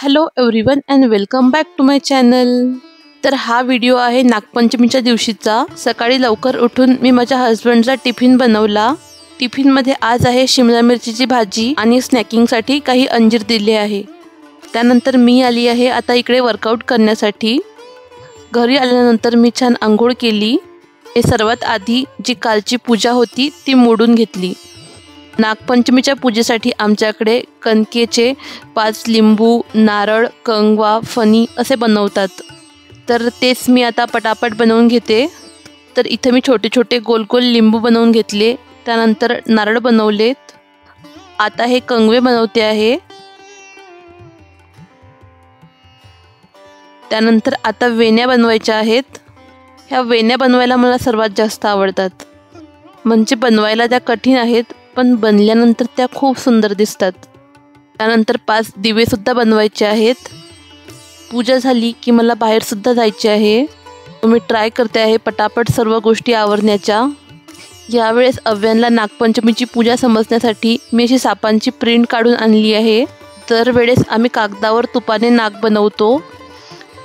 Hello everyone and welcome back to my channel. तर हा video आहे नागपंचमीच्या दिवशीचा। सकाळी लवकर उठून मी माझ्या हस्बंडचा टिफिन बनवला। टिफिनमध्ये आज आहे शिमला मिरचीची भाजी आणि स्नॅकिंगसाठी काही अंजीर दिले आहे। त्यानंतर मी आली आहे आता इकडे वर्कआउट करण्यासाठी। घरी आल्यानंतर मी छान अंघोळ केली। हे सर्वात आधी जी कालची पूजा होती ती मोडून घेतली। नागपंचमीच्या पूजेसाठी आमच्याकडे कणकेचे 5 लिंबू, नारळ, कंगवा, फणी असे बनवतात। तर तेच मी आता पटापट बनवून घेते। तर इथे मी छोटे छोटे गोल गोल लिंबू बनवून घेतले। त्यानंतर नारळ बनवलेत। आता हे कंगवे बनवते आहे। त्यानंतर आता वेण्या बनवायच्या आहेत। ह्या वेण्या बनवायला मला सर्वात जास्त आवडतात। म्हणजे बनवायला त्या कठीण आहेत पण बनल्यानंतर त्या खूप सुंदर दिसतात। त्यानंतर 5 दिवे सुद्धा बनवायचे आहेत। पूजा झाली की मला बाहेर सुद्धा जायचे आहे। मी ट्राय करते आहे पटापट सर्व गोष्टी आवरण्याच्या। यावेळेस अव्यांला नागपंचमीची पूजा समजण्यासाठी मी अशी सापांची प्रिंट काढून आणली आहे। दरवेळेस आम्ही कागदावर तुपाने नाग बनवतो,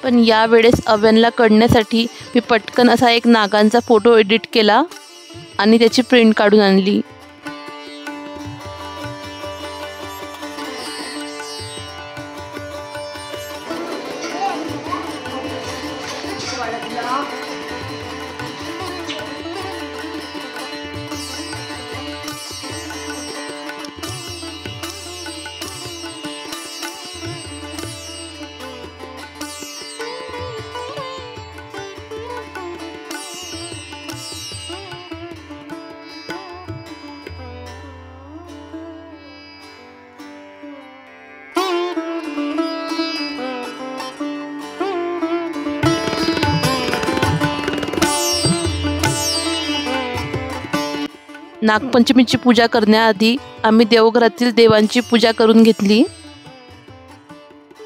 पण यावेळेस अव्यांला कळण्यासाठी मी पटकन असा एक नागांचा फोटो एडिट केला आणि त्याची प्रिंट काढून आणली। नागपंचमीची पूजा करण्याआधी आम्ही देवघरातील देवांची पूजा करून घेतली।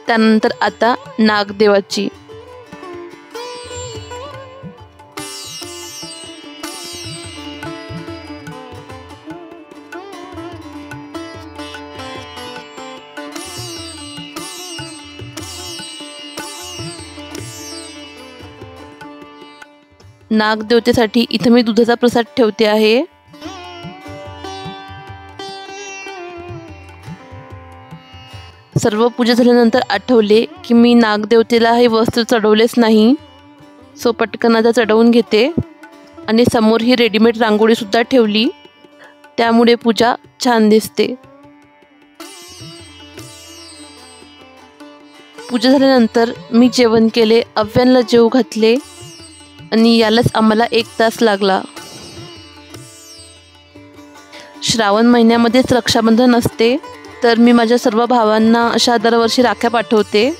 त्यानंतर आता नागदेवाची। नागदेवतेसाठी इथे मी दुधाचा प्रसाद ठेवते आहे। सर्व पूजा झाल्यानंतर आठवले की मी नागदेवतेला हे वस्त्र चढवलेच नाही। सो पटकन आता चढवून घेते आणि समोर ही रेडीमेड रांगोळी सुद्धा ठेवली, त्यामुळे पूजा छान दिसते। पूजा झाल्यानंतर मी जेवण केले, अव्यांला जेवू घातले आणि यालाच आम्हाला 1 तास लागला। श्रावण महिन्यामध्येच रक्षाबंधन असते, तर मी माझ्या सर्व भावांना अशा दरवर्षी राख्या पाठवते।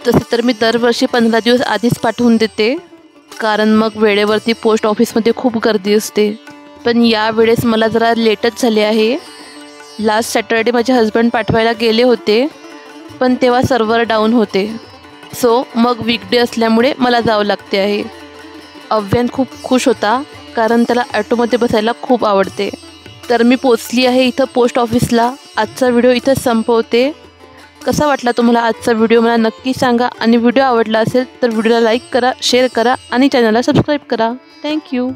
तसे तर मी दरवर्षी 15 दिवस आधीच पाठवून देते, कारण मग वेळेवरती पोस्ट ऑफिसमध्ये खूप गर्दी असते। पण यावेळेस मला जरा लेटच झाले आहे। लास्ट सॅटर्डे माझे हस्बंड पाठवायला गेले होते, पण तेव्हा सर्व्हर डाऊन होते। सो मग वीकडे असल्यामुळे मला जावं लागते आहे। अव्यान खूप खुश होता, कारण त्याला ऑटोमध्ये बसायला खूप आवडते। तर मी पोचली आहे इथं पोस्ट ऑफिसला। आजचा व्हिडिओ इथंच संपवते। कसा वाटला तुम्हाला आजचा व्हिडिओ मला नक्की सांगा, आणि व्हिडिओ आवडला असेल तर व्हिडिओला लाईक करा, शेअर करा आणि चॅनलला सबस्क्राईब करा। थँक्यू।